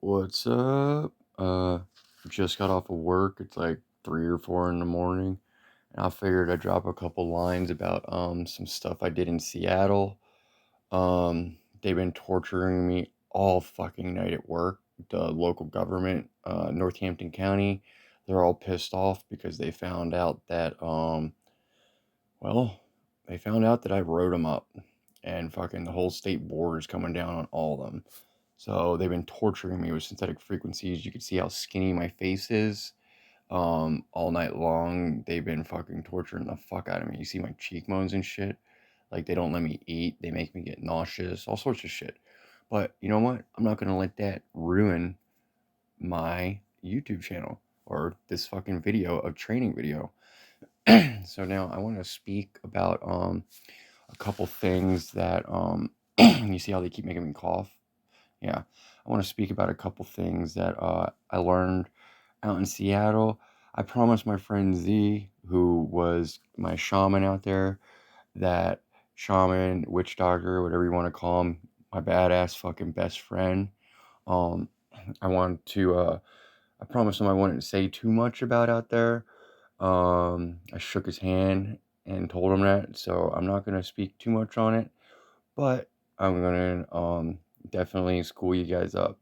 What's up? Just got off of work. It's like 3 or 4 in the morning, and I figured I'd drop a couple lines about some stuff I did in Seattle. They've been torturing me all fucking night at work. The local government, Northampton County, they're all pissed off because they found out that well, they found out that I wrote them up, and fucking the whole state board is coming down on all of them. So they've been torturing me with synthetic frequencies. You can see how skinny my face is. All night long, they've been fucking torturing the fuck out of me. You see my cheekbones and shit. Like they don't let me eat. They make me get nauseous. All sorts of shit. But you know what? I'm not gonna let that ruin my YouTube channel or this fucking video of training video. So now I want to speak about a couple things that you see how they keep making me cough. Yeah, I want to speak about a couple things that I learned out in Seattle. I promised my friend Z, who was my shaman out there, that shaman, witch doctor, whatever you want to call him, my badass fucking best friend. Um, I wanted to. I promised him I wouldn't say too much about out there. I shook his hand and told him that, so I'm not gonna speak too much on it, but I'm gonna definitely school you guys up.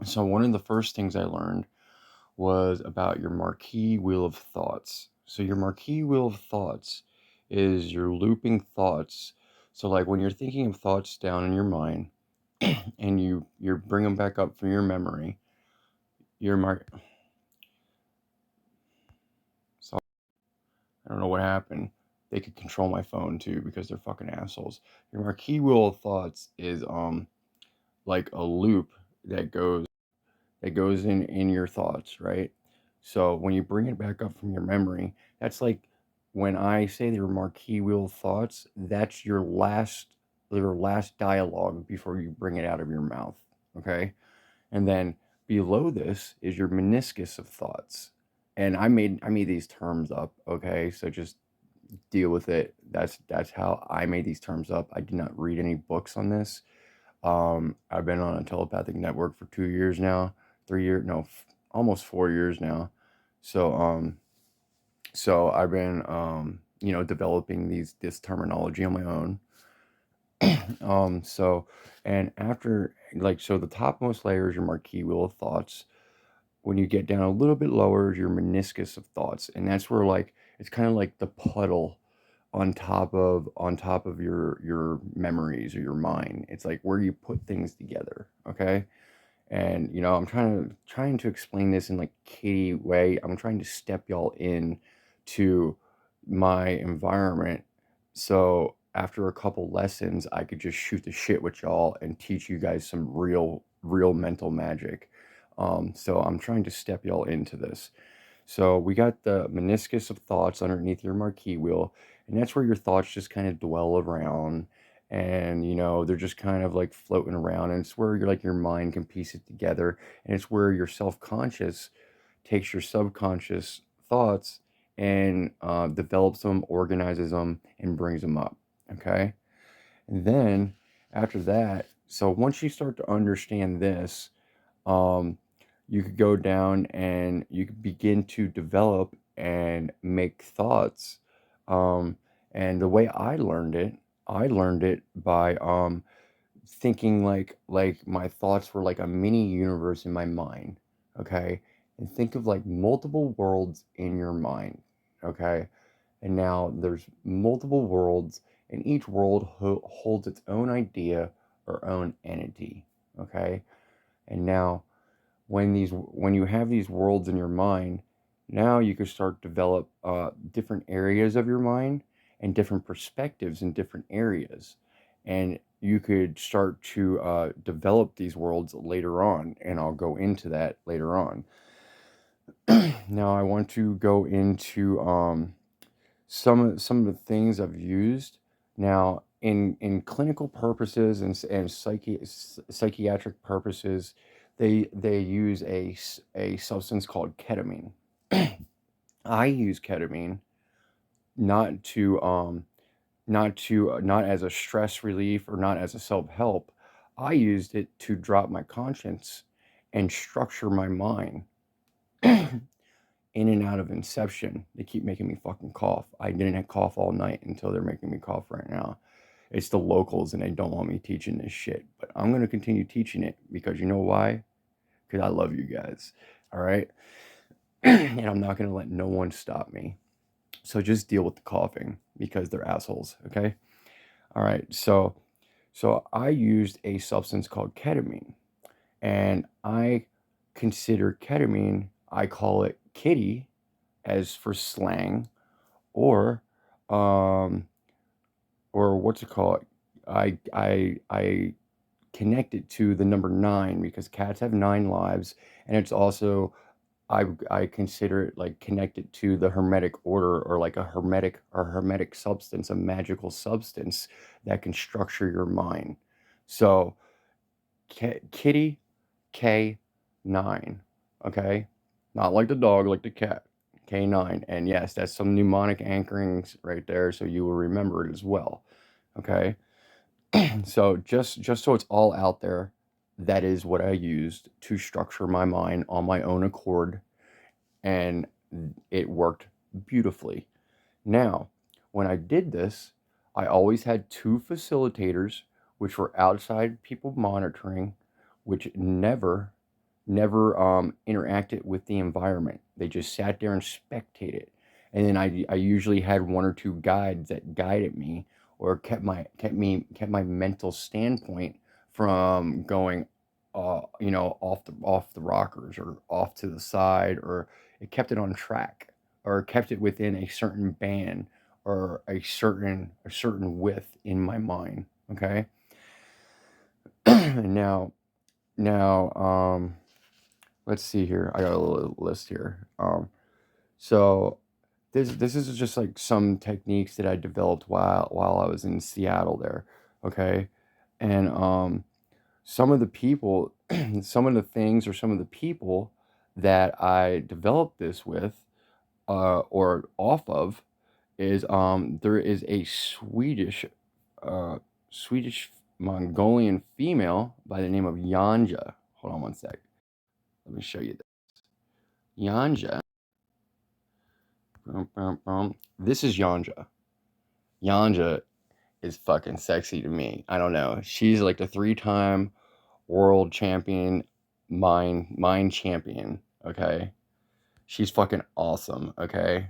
So one of the first things I learned was about your Marquis wheel of thoughts. So your Marquis wheel of thoughts is your looping thoughts. So like when you're thinking of thoughts down in your mind and you bring them back up from your memory, your mark. So I don't know what happened. They could control my phone too because they're fucking assholes. Your Marquis wheel of thoughts is like a loop that goes in your thoughts, right? So when you bring it back up from your memory, that's like when I say your Marquis wheel of thoughts, that's your last dialogue before you bring it out of your mouth. Okay. And then below this is your meniscus of thoughts. And I made these terms up, okay? So just deal with it. That's how I made these terms up. I did not read any books on this. I've been on a telepathic network for 2 years now, 3 years, no, almost 4 years now. So, so I've been, developing this terminology on my own. So, and after, like, so the topmost layer is your Marquis wheel of thoughts. When you get down a little bit lower is your meniscus of thoughts, and that's where like it's kind of like the puddle on top of your memories or your mind. It's like where you put things together, okay? And I'm trying to explain this in like kitty way. I'm trying to step y'all in to my environment, so after a couple lessons I could just shoot the shit with y'all and teach you guys some real mental magic. So I'm trying to step y'all into this. So we got the meniscus of thoughts underneath your Marquis wheel, and that's where your thoughts just kind of dwell around, and they're just kind of like floating around, and it's where your mind can piece it together, and it's where your self-conscious takes your subconscious thoughts and develops them, organizes them, and brings them up. Okay, and then after that, so once you start to understand this, um, you could go down and you could begin to develop and make thoughts. Um, and the way I learned it by thinking like my thoughts were like a mini universe in my mind. Okay, and think of like multiple worlds in your mind. Okay, and now there's multiple worlds, and each world holds its own idea or own entity. Okay, and now when you have these worlds in your mind, now you can start develop different areas of your mind and different perspectives in different areas, and you could start to develop these worlds later on, and I'll go into that later on. Now I want to go into some of the things I've used now in clinical purposes and psychiatric purposes. They use a substance called ketamine. I use ketamine not to not as a stress relief or not as a self help. I used it to drop my conscience and structure my mind in and out of Inception. They keep making me fucking cough. I didn't cough all night until they're making me cough right now. It's the locals and they don't want me teaching this shit. But I'm going to continue teaching it because you know why? Because I love you guys. All right. And I'm not going to let no one stop me. So just deal with the coughing because they're assholes. Okay. All right. So I used a substance called ketamine, and I consider ketamine, I call it kitty as for slang, or um or what's it called? I connect it to the number 9 because cats have 9 lives, and it's also I consider it like connected to the hermetic order, or like a hermetic substance, a magical substance that can structure your mind. So kitty K9, okay? Not like the dog, like the cat. K9. And yes, that's some mnemonic anchorings right there, so you will remember it as well. Okay? So just so it's all out there, that is what I used to structure my mind on my own accord, and it worked beautifully. Now, when I did this, I always had two facilitators, which were outside people monitoring, which never interacted with the environment. They just sat there and spectated. And then I usually had one or two guides that guided me or kept my mental standpoint from going off the rockers or off to the side, or it kept it on track, or kept it within a certain band, or a certain width in my mind. Okay. now now let's see here. I got a little list here. So this is just like some techniques that I developed while I was in Seattle there. Okay. And some of the people, some of the things, or some of the people that I developed this with, or off of, is there is a uh Swedish Mongolian female by the name of Yanja. Hold on one sec. Let me show you this. Yanja. This is Yanja. Yanja is fucking sexy to me. I don't know. She's like the 3-time world champion, mind champion. Okay, she's fucking awesome. Okay,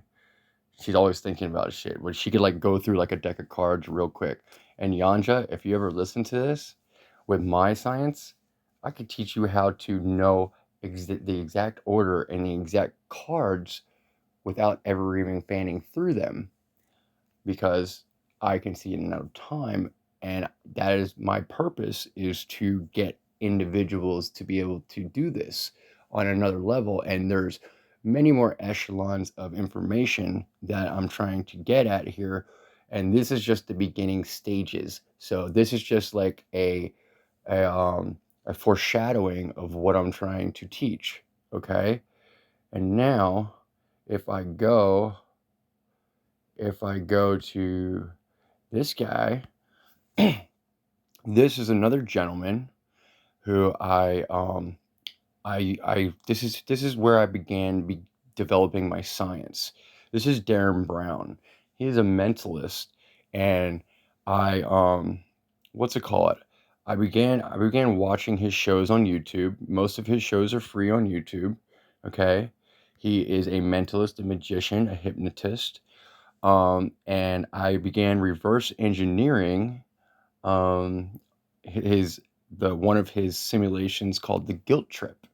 she's always thinking about shit. Where she could like go through like a deck of cards real quick. And Yanja, if you ever listen to this, with my science, I could teach you how to know the exact order and the exact cards without ever even fanning through them, because I can see it in another time. And that is my purpose, is to get individuals to be able to do this on another level. And there's many more echelons of information that I'm trying to get at here. And this is just the beginning stages. So this is just like a, um, a foreshadowing of what I'm trying to teach. Okay. And now if I go, if I go to this guy, this is another gentleman who this is where I began developing my science. This is Darren Brown. He is a mentalist, and I what's it called? I began watching his shows on YouTube. Most of his shows are free on YouTube. Okay, he is a mentalist, a magician, a hypnotist. And I began reverse engineering um, his the one of his simulations called the guilt trip.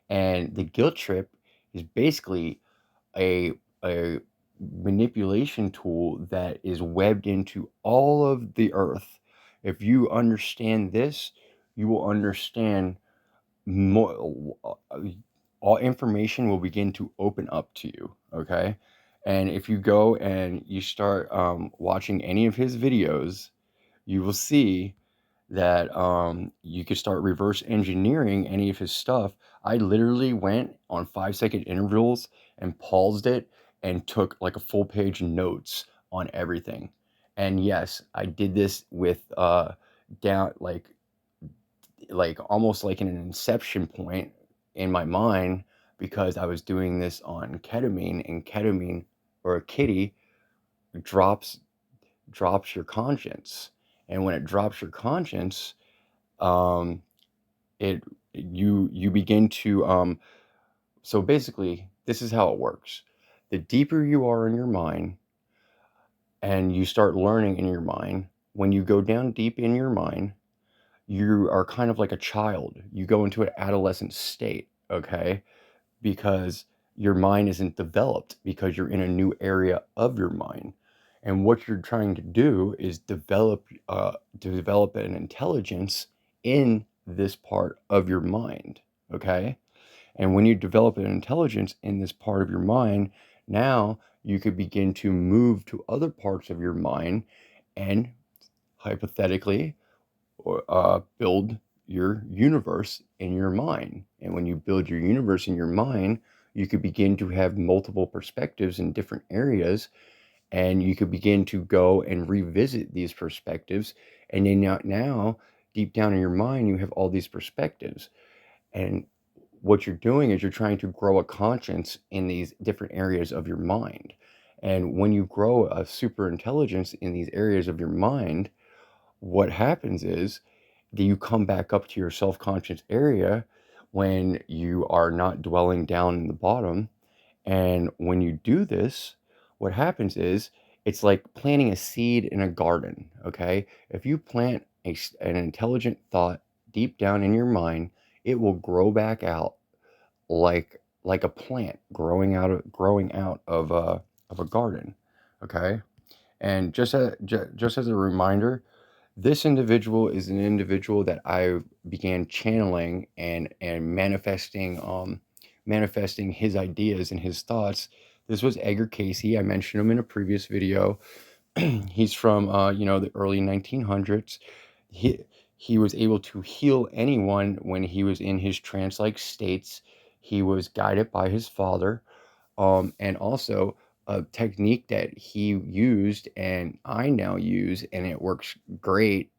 And the guilt trip is basically a a manipulation tool that is webbed into all of the earth. If you understand this, you will understand more. All information will begin to open up to you. Okay. And if you go and you start watching any of his videos, you will see that you could start reverse engineering any of his stuff. I literally went on 5-second intervals and paused it and took like a full page notes on everything. And yes, I did this with down like like almost like in an inception point in my mind, because I was doing this on ketamine, and ketamine, or a kitty, drops your conscience. And when it drops your conscience, um it you begin to so basically, this is how it works. The deeper you are in your mind, and you start learning in your mind, when you go down deep in your mind, you are kind of like a child. You go into an adolescent state, okay? Because your mind isn't developed, because you're in a new area of your mind. And what you're trying to do is develop an intelligence in this part of your mind, okay? And when you develop an intelligence in this part of your mind, now you could begin to move to other parts of your mind and hypothetically build your universe in your mind. And when you build your universe in your mind, you could begin to have multiple perspectives in different areas, and you could begin to go and revisit these perspectives. And then now deep down in your mind, you have all these perspectives. And what you're doing is you're trying to grow a conscience in these different areas of your mind. And when you grow a super intelligence in these areas of your mind, what happens is that you come back up to your self-conscious area when you are not dwelling down in the bottom. And when you do this, what happens is it's like planting a seed in a garden, okay? If you plant an intelligent thought deep down in your mind, it will grow back out like a plant growing out of a garden, okay? And just as a reminder, this individual is an individual that I began channeling and manifesting his ideas and his thoughts. This was Edgar Casey. I mentioned him in a previous video. He's from the early 1900s. He he was able to heal anyone when he was in his trance-like states. He was guided by his father, and also a technique that he used and I now use, and it works great.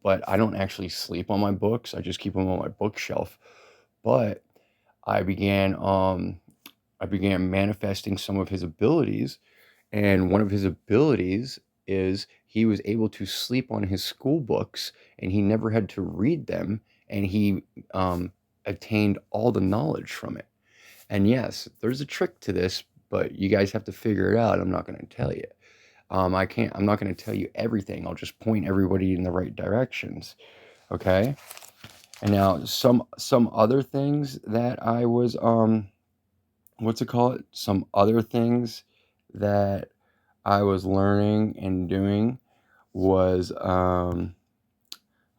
But I don't actually sleep on my books. I just keep them on my bookshelf. But I began I began manifesting some of his abilities, and one of his abilities is he was able to sleep on his school books, and he never had to read them, and he attained all the knowledge from it. And yes, there's a trick to this, but you guys have to figure it out. I'm not going to tell you. I'm not going to tell you everything. I'll just point everybody in the right directions. Okay. And now some other things that I was what's it called? Some other things that I was learning and doing was hold on,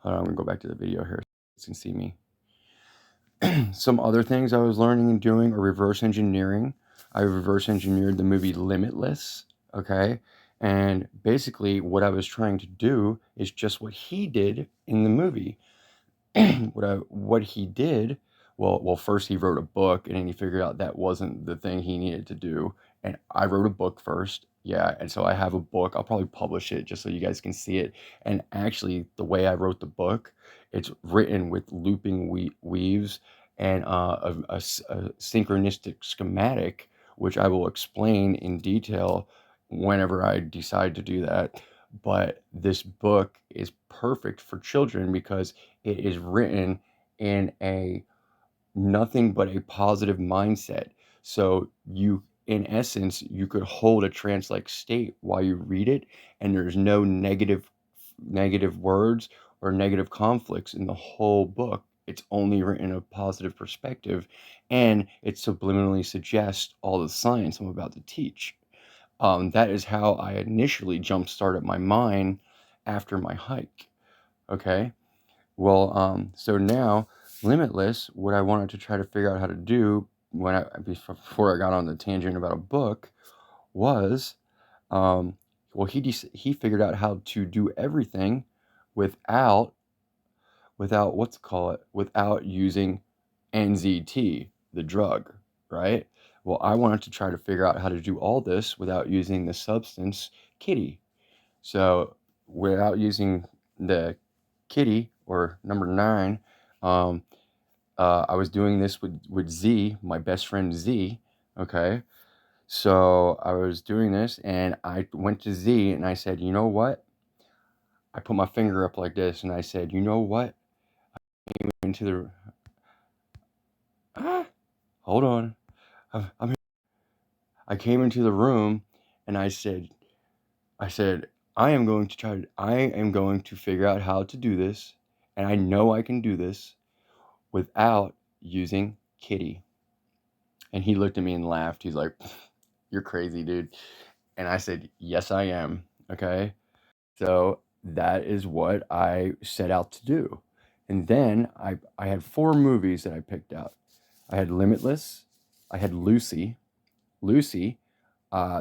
I'm gonna go back to the video here so you can see me. Some other things I was learning and doing are reverse engineering. I reverse engineered the movie Limitless, okay? And basically what I was trying to do is just what he did in the movie. What he did, well, first he wrote a book, and then he figured out that wasn't the thing he needed to do. And I wrote a book first, yeah, and so I have a book. I'll probably publish it just so you guys can see it. And actually, the way I wrote the book, it's written with looping weaves and a synchronistic schematic, which I will explain in detail whenever I decide to do that. But this book is perfect for children because it is written in a nothing but a positive mindset. So you, in essence, you could hold a trance-like state while you read it, and there's no negative words or negative conflicts in the whole book. It's only written in a positive perspective, and it subliminally suggests all the science I'm about to teach. That is how I initially jump started my mind after my hike. Okay. Well, so now Limitless, what I wanted to try to figure out how to do before I got on the tangent about a book was, well, he figured out how to do everything without without using NZT, the drug, right? Well, I wanted to try to figure out how to do all this without using the substance kitty. So without using the kitty, or number 9, Um, I was doing this with Z, my best friend Z. Okay, so I was doing this, and I went to Z, and I said, you know what? I put my finger up like this, and I said, you know what? Into the ah, hold on. I'm I came into the room, and I said, I am going to figure out how to do this, and I know I can do this without using Kitty. And he looked at me and laughed. He's like, you're crazy, dude. And I said, yes, I am. Okay. So that is what I set out to do. And then I had four movies that I picked out. I had Limitless, I had Lucy. Lucy,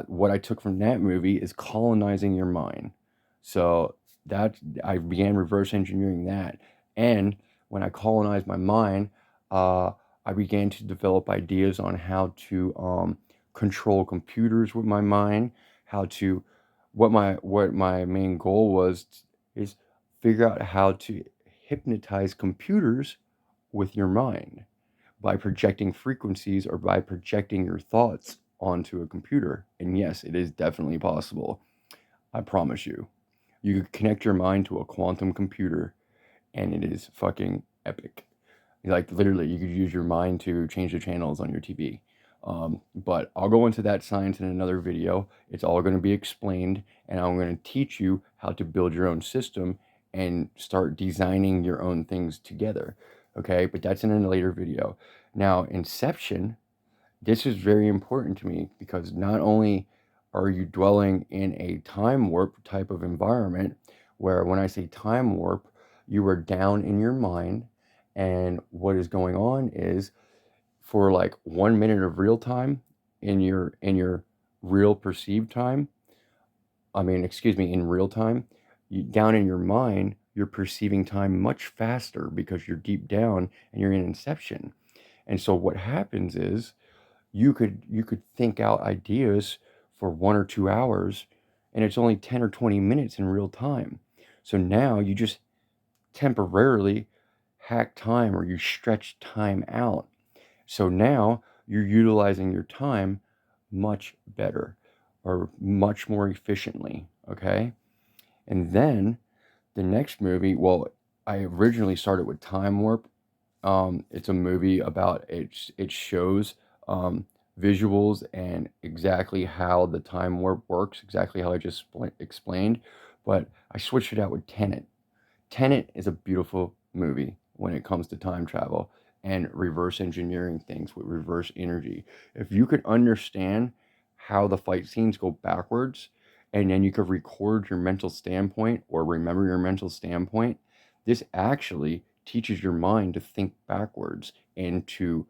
what I took from that movie is colonizing your mind. So that I began reverse engineering that, and when I colonized my mind, uh, I began to develop ideas on how to control computers with my mind, how to what my main goal was is figure out how to hypnotize computers with your mind by projecting frequencies or by projecting your thoughts onto a computer. And yes, it is definitely possible. I promise you. You could connect your mind to a quantum computer and it is fucking epic. Like literally, you could use your mind to change the channels on your TV. But I'll go into that science in another video. It's all going to be explained, and I'm going to teach you how to build your own system and start designing your own things together. Okay, but that's in a later video. Now, Inception, this is very important to me because not only are you dwelling in a time warp type of environment, where when I say time warp, you are down in your mind, and what is going on is for like 1 minute of real time in your real perceived time, I mean, excuse me, in real time, down in your mind, you're perceiving time much faster because you're deep down and you're in inception. And so what happens is you could think out ideas for 1 or 2 hours, and it's only 10 or 20 minutes in real time. So now you just temporarily hack time, or you stretch time out. So now you're utilizing your time much better or much more efficiently. Okay. And then the next movie, well, I originally started with Time Warp. It's a movie about it shows visuals and exactly how the time warp works, exactly how I just explained. But I switched it out with Tenet. Tenet is a beautiful movie when it comes to time travel and reverse engineering things with reverse energy. If you could understand how the fight scenes go backwards, and then you could record your mental standpoint or remember your mental standpoint, this actually teaches your mind to think backwards and to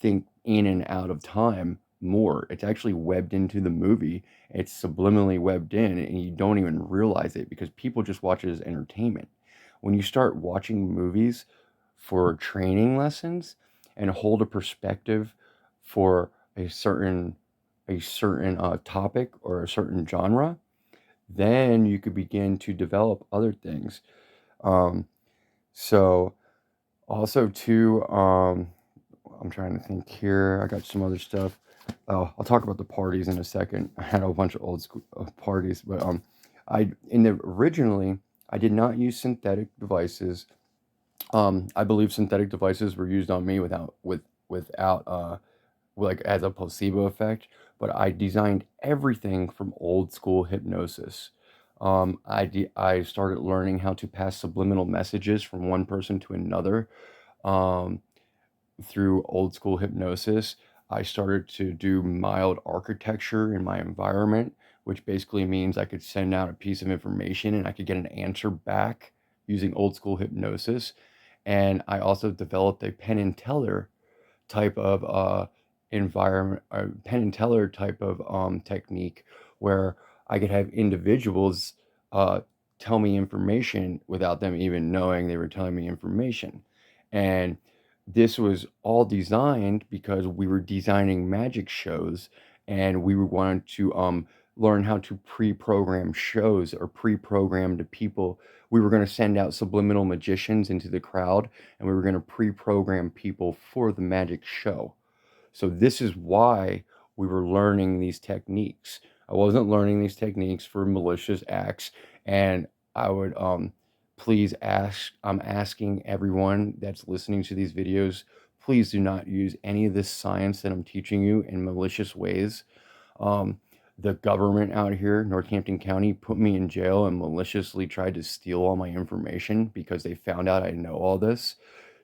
think in and out of time more. It's actually webbed into the movie. It's subliminally webbed in, and you don't even realize it because people just watch it as entertainment. When you start watching movies for training lessons and hold a perspective for a certain topic or a certain genre, then you could begin to develop other things. Um, so also too, I'm trying to think here. I got some other stuff. Oh, I'll talk about the parties in a second. I had a bunch of old school parties, but originally I did not use synthetic devices. I believe synthetic devices were used on me without like as a placebo effect, but I designed everything from old school hypnosis. I started learning how to pass subliminal messages from one person to another. Um, Through old school hypnosis, I started to do mild architecture in my environment, which basically means I could send out a piece of information and I could get an answer back using old school hypnosis. And I also developed a Penn and Teller type of environment, or Penn and Teller type of technique, where I could have individuals uh, tell me information without them even knowing they were telling me information. And this was all designed because we were designing magic shows, and we wanted to learn how to pre-program shows or pre-program to people. We were going to send out subliminal magicians into the crowd, and we were going to pre-program people for the magic show. So this is why we were learning these techniques. I wasn't learning these techniques for malicious acts, and I would please ask. I'm asking everyone that's listening to these videos, please do not use any of this science that I'm teaching you in malicious ways. Um, the government out here, Northampton County, put me in jail and maliciously tried to steal all my information because they found out I know all this.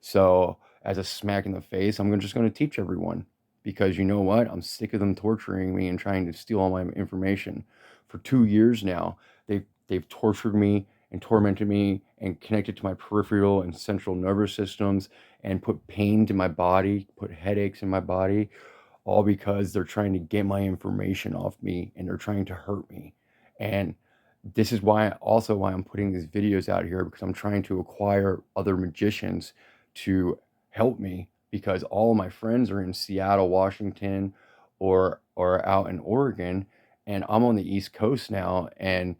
So, as a smack in the face, just going to teach everyone because you know what? I'm sick of them torturing me and trying to steal all my information. For 2 years now, they've tortured me and tormented me and connected to my peripheral and central nervous systems and put pain to my body, put headaches in my body, all because they're trying to get my information off me and they're trying to hurt me. And this is why I'm putting these videos out here, because I'm trying to acquire other magicians to help me, because all my friends are in Seattle, Washington, or out in Oregon, and I'm on the East Coast now, and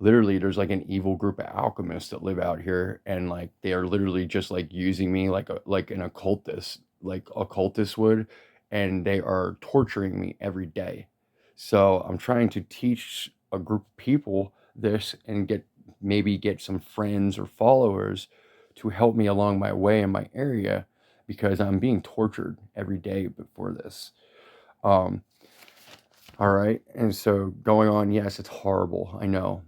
literally there's like an evil group of alchemists that live out here, and like they are literally just like using me like an occultist, like occultists would, and they are torturing me every day. So I'm trying to teach a group of people this and maybe get some friends or followers to help me along my way in my area, because I'm being tortured every day before this. Um, all right. And so going on, yes, it's horrible. I know.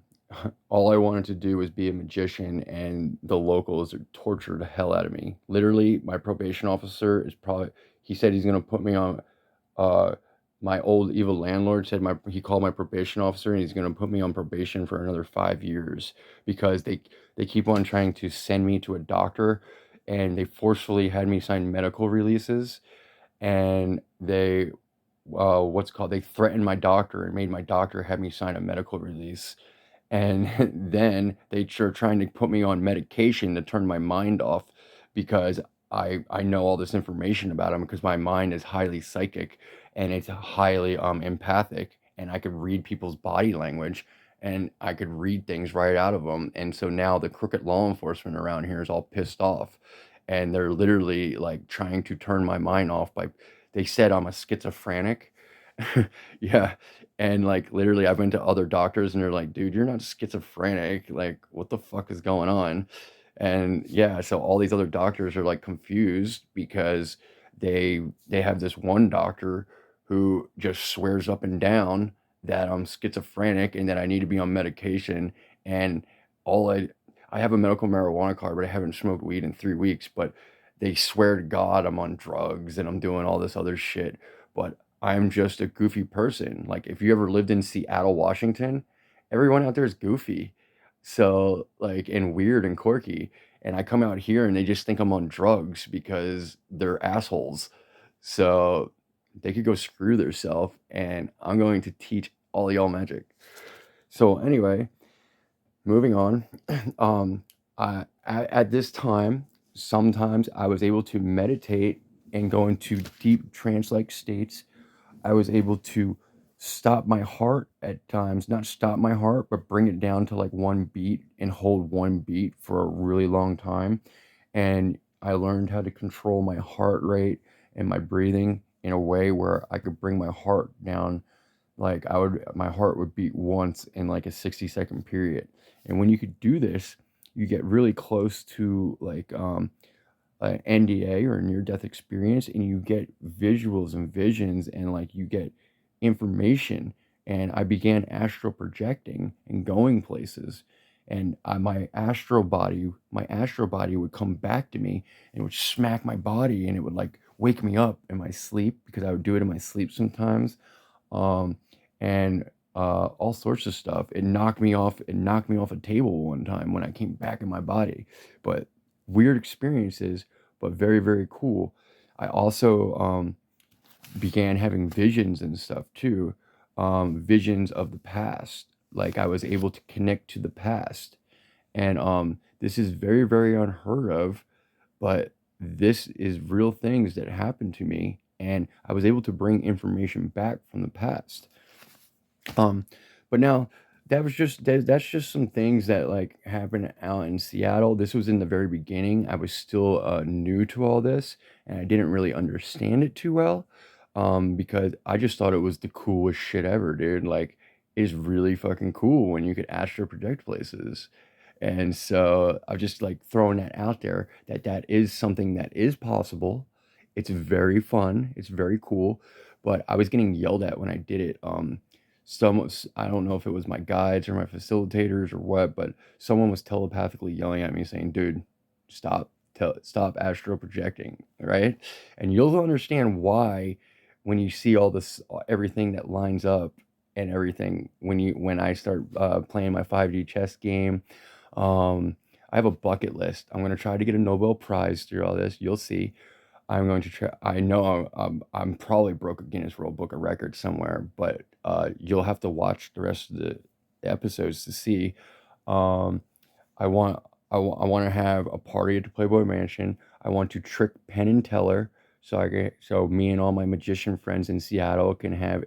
All I wanted to do was be a magician, and the locals tortured the hell out of me. Literally, my probation officer he said he's going to put me on, uh, my old evil landlord said he called my probation officer and he's going to put me on probation for another 5 years, because they keep on trying to send me to a doctor, and they forcefully had me sign medical releases, and they threatened my doctor and made my doctor have me sign a medical release. And then they're trying to put me on medication to turn my mind off, because I know all this information about them, because my mind is highly psychic and it's highly empathic, and I could read people's body language and I could read things right out of them. And so now the crooked law enforcement around here is all pissed off, and they're literally like trying to turn my mind off by they said I'm a schizophrenic. Yeah, and, like, literally, I've been to other doctors, and they're like, "Dude, you're not schizophrenic, like, what the fuck is going on?" And, yeah, so all these other doctors are, like, confused, because they have this one doctor who just swears up and down that I'm schizophrenic and that I need to be on medication, and all I have a medical marijuana card, but I haven't smoked weed in 3 weeks, but they swear to God I'm on drugs and I'm doing all this other shit, but I'm just a goofy person. Like, if you ever lived in Seattle, Washington, everyone out there is goofy. So, like, and weird and quirky. And I come out here and they just think I'm on drugs because they're assholes. So they could go screw themselves. And I'm going to teach all y'all magic. So, anyway, moving on. um, at this time, sometimes I was able to meditate and go into deep trance like states. I was able to stop my heart at times, not stop my heart, but bring it down to like one beat and hold one beat for a really long time. And I learned how to control my heart rate and my breathing in a way where I could bring my heart down. Like my heart would beat once in like a 60-second period. And when you could do this, you get really close to like, NDA or near death experience, and you get visuals and visions, and like you get information. And I began astral projecting and going places, and my astral body would come back to me and it would smack my body, and it would like wake me up in my sleep, because I would do it in my sleep sometimes. um and all sorts of stuff. It knocked me off a table one time when I came back in my body. But weird experiences, but very, very cool. I also began having visions and stuff too, visions of the past. Like I was able to connect to the past, and this is very, very unheard of, but this is real things that happened to me, and I was able to bring information back from the past. Um, But now that's just some things that like happened out in Seattle. This was in the very beginning. I was still new to all this, and I didn't really understand it too well, because I just thought it was the coolest shit ever, dude. Like, it's really fucking cool when you could astro project places. And so I'm just like throwing that out there that that is something that is possible. It's very fun. It's very cool. But I was getting yelled at when I did it. I don't know if it was my guides or my facilitators or what, but someone was telepathically yelling at me saying, "Dude, stop astral projecting," right? And you'll understand why when you see all this, everything that lines up and everything when I start playing my 5D chess game. I have a bucket list. I'm gonna try to get a Nobel Prize through all this. You'll see. I'm going to try. I know I'm probably broke a Guinness World Book of Records somewhere, but you'll have to watch the rest of the episodes to see. Um, I want I want to have a party at the Playboy Mansion. I want to trick Penn and Teller so me and all my magician friends in Seattle can have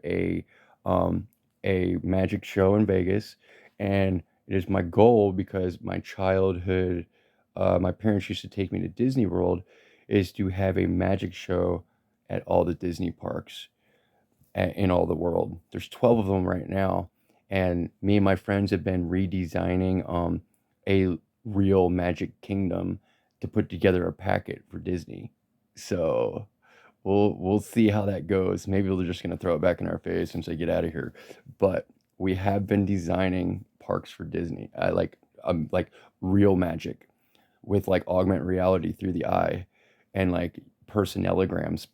um, a magic show in Vegas, and it is my goal because my childhood, my parents used to take me to Disney World, is to have a magic show at all the Disney parks in all the world. There's 12 of them right now, and me and my friends have been redesigning a real Magic Kingdom to put together a packet for Disney. So we'll see how that goes. Maybe they're just gonna throw it back in our face and say get out of here. But we have been designing parks for Disney. I like real magic with like augment reality through the eye and like personellograms.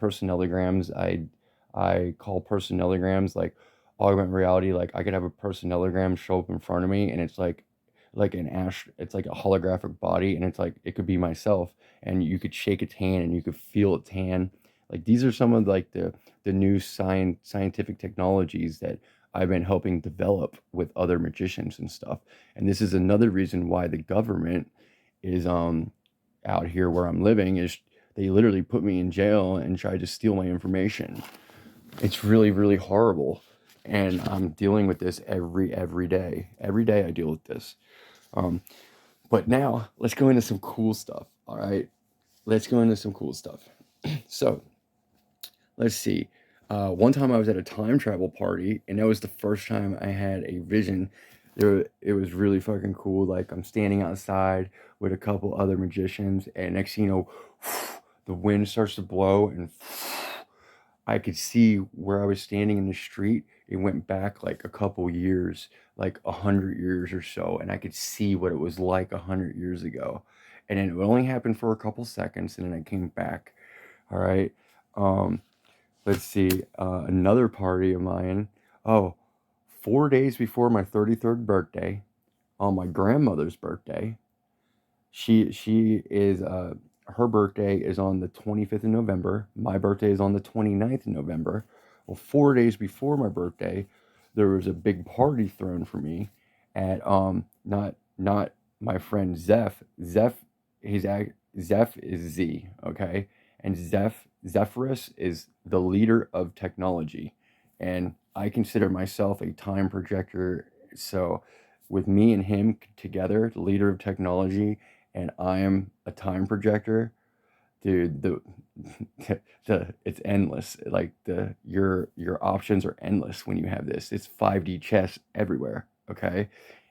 I call personellograms like augment reality. Like I could have a personellogram show up in front of me and it's like it's like a holographic body, and it's like it could be myself, and you could shake its hand and you could feel its hand. Like these are some of like the new scientific technologies that I've been helping develop with other magicians and stuff. And this is another reason why the government is out here where I'm living, is they literally put me in jail and tried to steal my information. It's really, really horrible. And I'm dealing with this every day. Every day I deal with this. Um, but now let's go into some cool stuff. All right. Let's go into some cool stuff. So let's see. One time I was at a time travel party, and that was the first time I had a vision. It was really fucking cool. Like I'm standing outside with a couple other magicians, and next thing you know, the wind starts to blow, and I could see where I was standing in the street. It went back like a couple years, like 100 years or so, and I could see what it was like 100 years ago. And then it would only happen for a couple seconds, and then I came back. All right. Um, let's see. Another party of mine. Oh, 4 days before my 33rd birthday, on my grandmother's birthday, she is her birthday is on the 25th of November. My birthday is on the 29th of November. Well, 4 days before my birthday, there was a big party thrown for me at not my friend Zeph. Zeph is Z, okay? And Zephyrus is the leader of technology. And I consider myself a time projector. So with me and him together, the leader of technology, and I am a time projector, dude, the it's endless. Like your options are endless when you have this. It's 5D chess everywhere, okay?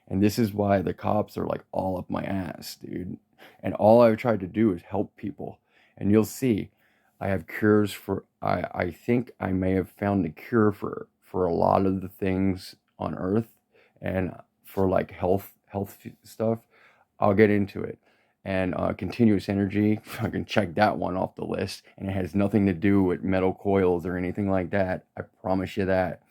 And this is why the cops are like all up my ass, dude. And all I've tried to do is help people. And you'll see, I have cures for I think I may have found a cure for a lot of the things on earth, and for like health stuff. I'll get into it. And continuous energy, I can check that one off the list, and it has nothing to do with metal coils or anything like that. I promise you that.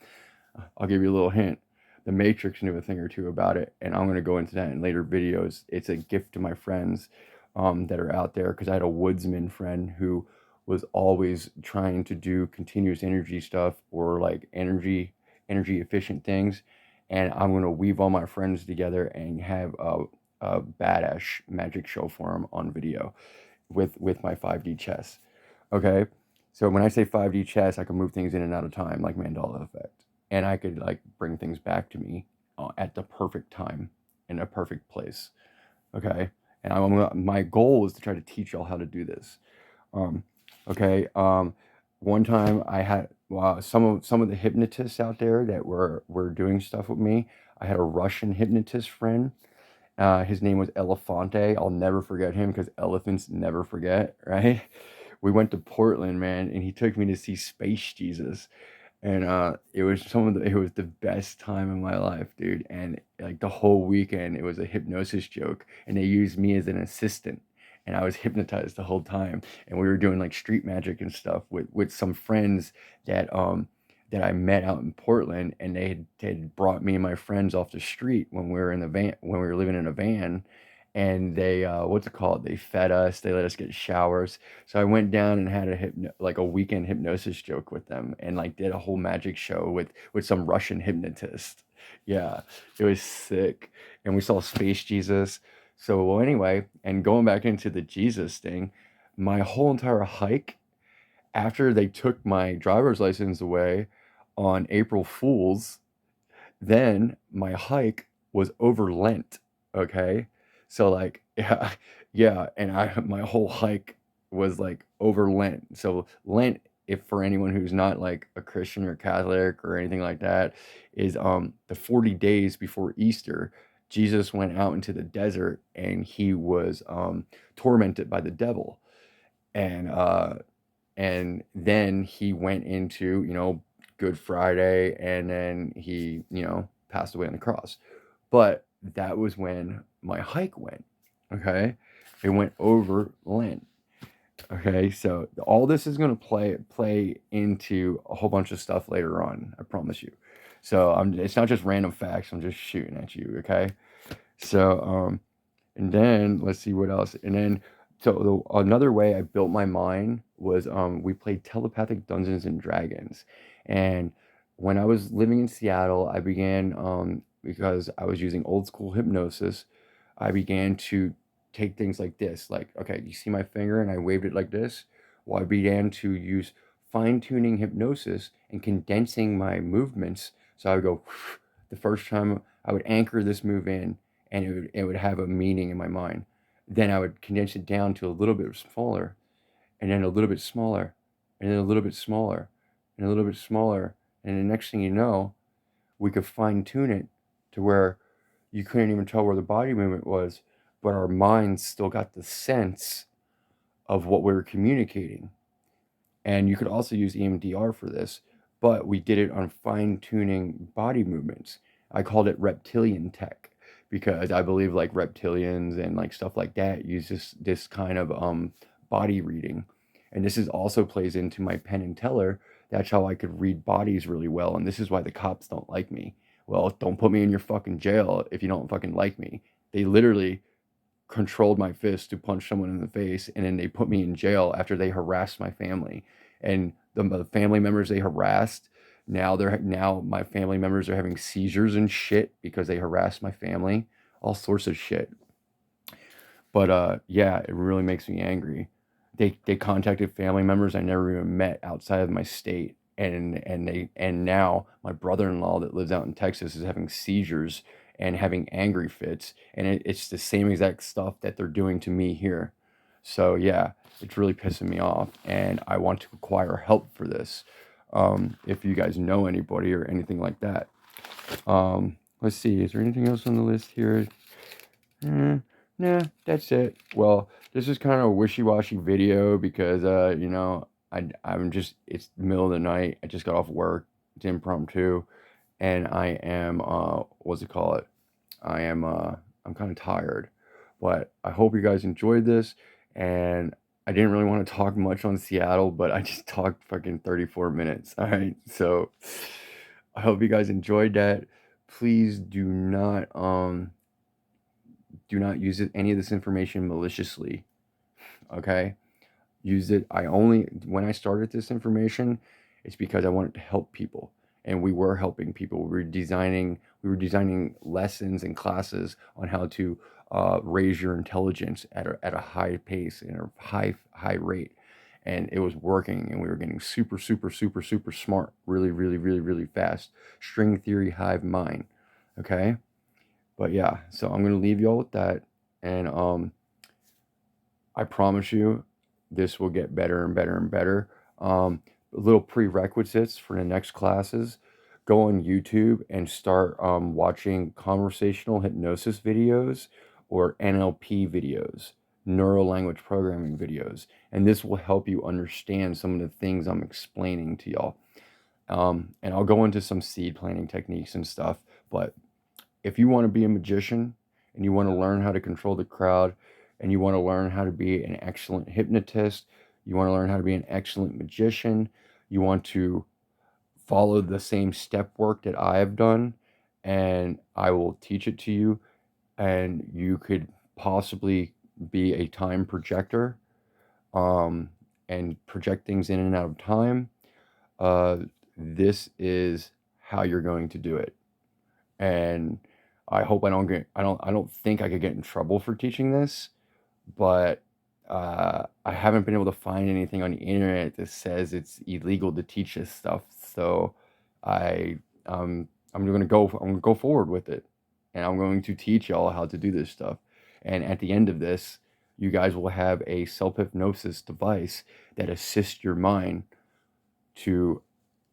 I'll give you a little hint. The Matrix knew a thing or two about it, and I'm going to go into that in later videos. It's a gift to my friends that are out there, because I had a woodsman friend who was always trying to do continuous energy stuff or like energy efficient things, and I'm going to weave all my friends together and have a badass magic show for them on video with my 5D chess. Okay, so when I say 5D chess, I can move things in and out of time like Mandela effect, and I could like bring things back to me at the perfect time in a perfect place. Okay, and my goal is to try to teach y'all how to do this. Um, okay. One time I had some of the hypnotists out there that were doing stuff with me. I had a Russian hypnotist friend. His name was Elefante. I'll never forget him because elephants never forget, right? We went to Portland, man, and he took me to see Space Jesus, and it was the best time of my life, dude. And like the whole weekend it was a hypnosis joke, and they used me as an assistant, and I was hypnotized the whole time. And we were doing like street magic and stuff with some friends that I met out in Portland, and they had brought me and my friends off the street when we were in the van, when we were living in a van. And they what's it called, they fed us, they let us get showers. So I went down and had like a weekend hypnosis joke with them, and like did a whole magic show with some Russian hypnotist. Yeah, it was sick. And we saw Space Jesus. So well, anyway, and going back into the Jesus thing, my whole entire hike after they took my driver's license away on April Fools, then my hike was over Lent, okay? So like yeah, yeah, and I my whole hike was like over Lent. So Lent, if for anyone who's not like a Christian or Catholic or anything like that, is the 40 days before Easter. Jesus went out into the desert and he was tormented by the devil. And then he went into, Good Friday, and then he, passed away on the cross. But that was when my hike went. Okay, it went over Lent. Okay, so all this is going to play into a whole bunch of stuff later on. I promise you. So it's not just random facts. I'm just shooting at you. Okay, so and then let's see what else. And then another way I built my mind was we played telepathic Dungeons and Dragons. And when I was living in Seattle, I began because I was using old school hypnosis, I began to take things like this. Like, okay, you see my finger and I waved it like this? Well, I began to use fine-tuning hypnosis and condensing my movements. So I would go the first time I would anchor this move in, and it would have a meaning in my mind. Then I would condense it down to a little bit smaller, and then a little bit smaller, and then a little bit smaller, and a little bit smaller. And the next thing you know, we could fine tune it to where you couldn't even tell where the body movement was, but our minds still got the sense of what we were communicating. And you could also use EMDR for this, but we did it on fine tuning body movements. I called it reptilian tech because I believe like reptilians and like stuff like that use this kind of body reading. And this is also plays into my Penn and Teller. That's how I could read bodies really well. And this is why the cops don't like me. Well, don't put me in your fucking jail if you don't fucking like me. They literally controlled my fist to punch someone in the face, and then they put me in jail after they harassed my family. And the family members they harassed, now my family members are having seizures and shit because they harassed my family, all sorts of shit. But yeah, it really makes me angry. They contacted family members I never even met outside of my state, and now my brother-in-law that lives out in Texas is having seizures and having angry fits, and it's the same exact stuff that they're doing to me here. So yeah, it's really pissing me off, and I want to acquire help for this. If you guys know anybody or anything like that. Let's see, is there anything else on the list here? Nah, that's it. Well, this is kind of a wishy-washy video because I'm just, it's the middle of the night. I just got off work. It's impromptu, and I am what's it called? I'm kind of tired. But I hope you guys enjoyed this, and I didn't really want to talk much on Seattle, but I just talked fucking 34 minutes. All right. So I hope you guys enjoyed that. Please do not use any of this information maliciously. Okay, use it. When I started this information, it's because I wanted to help people, and we were helping people. We were designing lessons and classes on how to raise your intelligence at a high pace and a high rate, and it was working, and we were getting super super super super smart really really really really fast. String theory hive mind. Okay? But yeah, so I'm gonna leave y'all with that, and I promise you, this will get better and better and better. Little prerequisites for the next classes: go on YouTube and start watching conversational hypnosis videos or NLP videos, neuro language programming videos, and this will help you understand some of the things I'm explaining to y'all. And I'll go into some seed planting techniques and stuff, but if you want to be a magician and you want to learn how to control the crowd and you want to learn how to be an excellent hypnotist, you want to learn how to be an excellent magician, you want to follow the same step work that I have done, and I will teach it to you, and you could possibly be a time projector, um, and project things in and out of time. Uh, this is how you're going to do it. And I hope I don't think I could get in trouble for teaching this, but I haven't been able to find anything on the internet that says it's illegal to teach this stuff. So I I'm gonna go forward with it, and I'm going to teach y'all how to do this stuff. And at the end of this, you guys will have a self hypnosis device that assists your mind to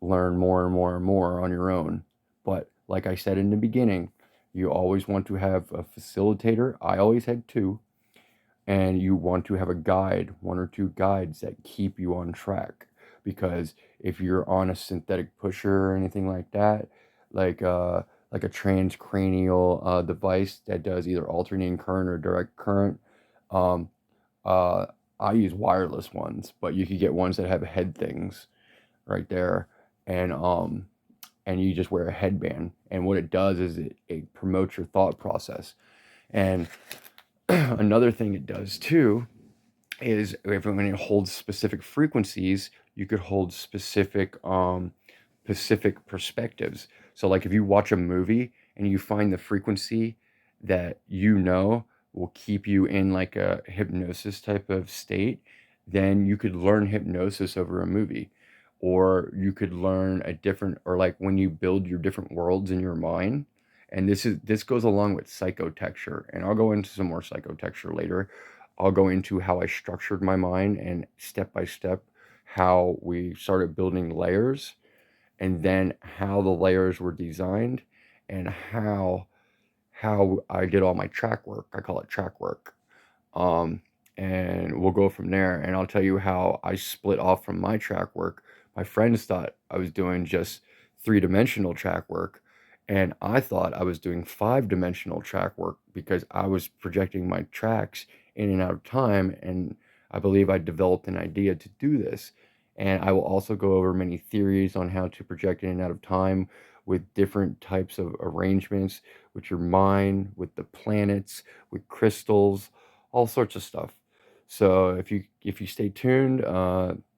learn more and more and more on your own. But like I said in the beginning, you always want to have a facilitator. I always had two. And you want to have a guide, one or two guides that keep you on track. Because if you're on a synthetic pusher or anything like that, like uh, like a transcranial device that does either alternating current or direct current, um, uh, I use wireless ones, but you could get ones that have head things right there, and you just wear a headband, and what it does is it promotes your thought process. And another thing it does too is when it holds specific frequencies, you could hold specific perspectives. So like if you watch a movie and you find the frequency that you know will keep you in like a hypnosis type of state, then you could learn hypnosis over a movie. Or you could learn a different, or like when you build your different worlds in your mind. And this goes along with psychotexture, and I'll go into some more psychotexture later. I'll go into how I structured my mind and step by step how we started building layers, and then how the layers were designed, and how I did all my track work. I call it track work. Um, and we'll go from there. And I'll tell you how I split off from my track work. My friends thought I was doing just three-dimensional track work, and I thought I was doing five-dimensional track work because I was projecting my tracks in and out of time. And I believe I developed an idea to do this. And I will also go over many theories on how to project in and out of time with different types of arrangements with your mind, with the planets, with crystals, all sorts of stuff. So if you stay tuned,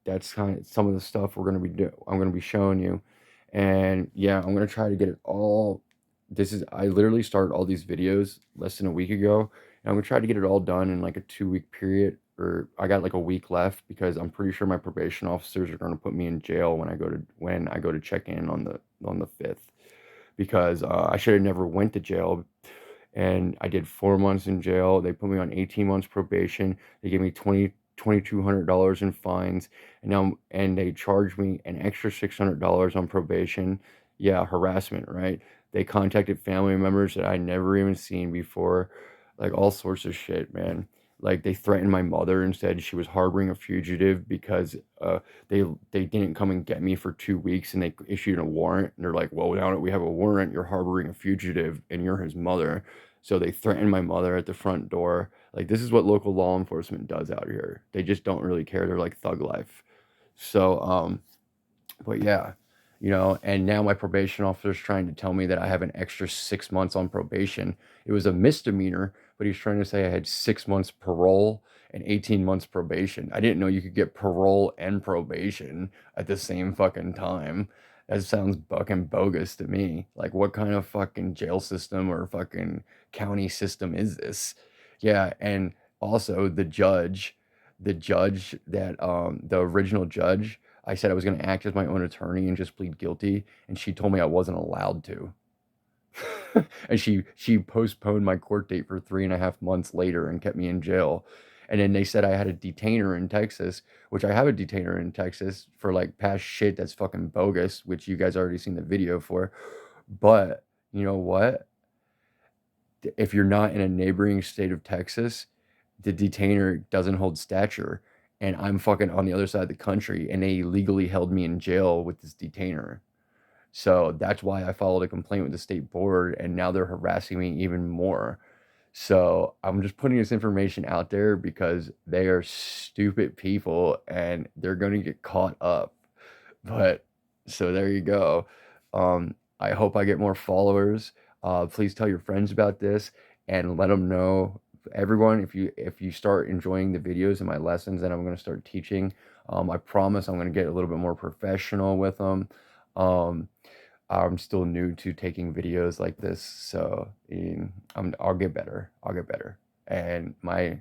that's kind of some of the stuff I'm gonna be showing you, and yeah, I'm gonna try to get it all. I literally started all these videos less than a week ago, and I'm gonna try to get it all done in like a 2 week period, or I got like a week left because I'm pretty sure my probation officers are gonna put me in jail when I go to check in on the 5th, because I should have never went to jail, and I did 4 months in jail. They put me on 18 months probation. They gave me $2,200 in fines, and they charged me an extra $600 on probation. Yeah, harassment, right? They contacted family members that I never even seen before, like all sorts of shit, man. Like they threatened my mother and said she was harboring a fugitive because they didn't come and get me for 2 weeks, and they issued a warrant. And they're like, well, now that we have a warrant, you're harboring a fugitive and you're his mother. So they threatened my mother at the front door. Like this is what local law enforcement does out here. They just don't really care. They're like thug life. So but yeah, and now my probation officer's trying to tell me that I have an extra 6 months on probation. It was a misdemeanor, but he's trying to say I had 6 months parole and 18 months probation. I didn't know you could get parole and probation at the same fucking time. That sounds fucking bogus to me. Like, what kind of fucking jail system or fucking county system is this? Yeah, and also the original judge, I said I was going to act as my own attorney and just plead guilty, and she told me I wasn't allowed to. And she postponed my court date for 3.5 months later and kept me in jail. And then they said I had a detainer in Texas, which I have a detainer in Texas for like past shit that's fucking bogus, which you guys already seen the video for. But you know what? If you're not in a neighboring state of Texas, the detainer doesn't hold stature. And I'm fucking on the other side of the country, and they legally held me in jail with this detainer. So that's why I filed a complaint with the state board, and now they're harassing me even more. So I'm just putting this information out there because they are stupid people and they're going to get caught up. But so there you go. I hope I get more followers. Please tell your friends about this and let them know. Everyone, if you start enjoying the videos and my lessons that I'm going to start teaching, I promise I'm going to get a little bit more professional with them. Um, I'm still new to taking videos like this, so I'll get better. I'll get better. And I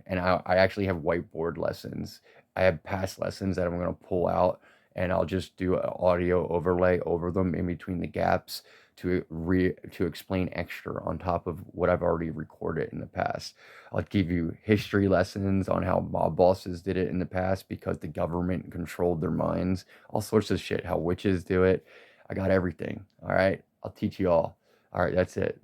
actually have whiteboard lessons. I have past lessons that I'm gonna pull out, and I'll just do an audio overlay over them in between the gaps to explain extra on top of what I've already recorded in the past. I'll give you history lessons on how mob bosses did it in the past because the government controlled their minds. All sorts of shit. How witches do it. I got everything. All right. I'll teach you all. All right. That's it.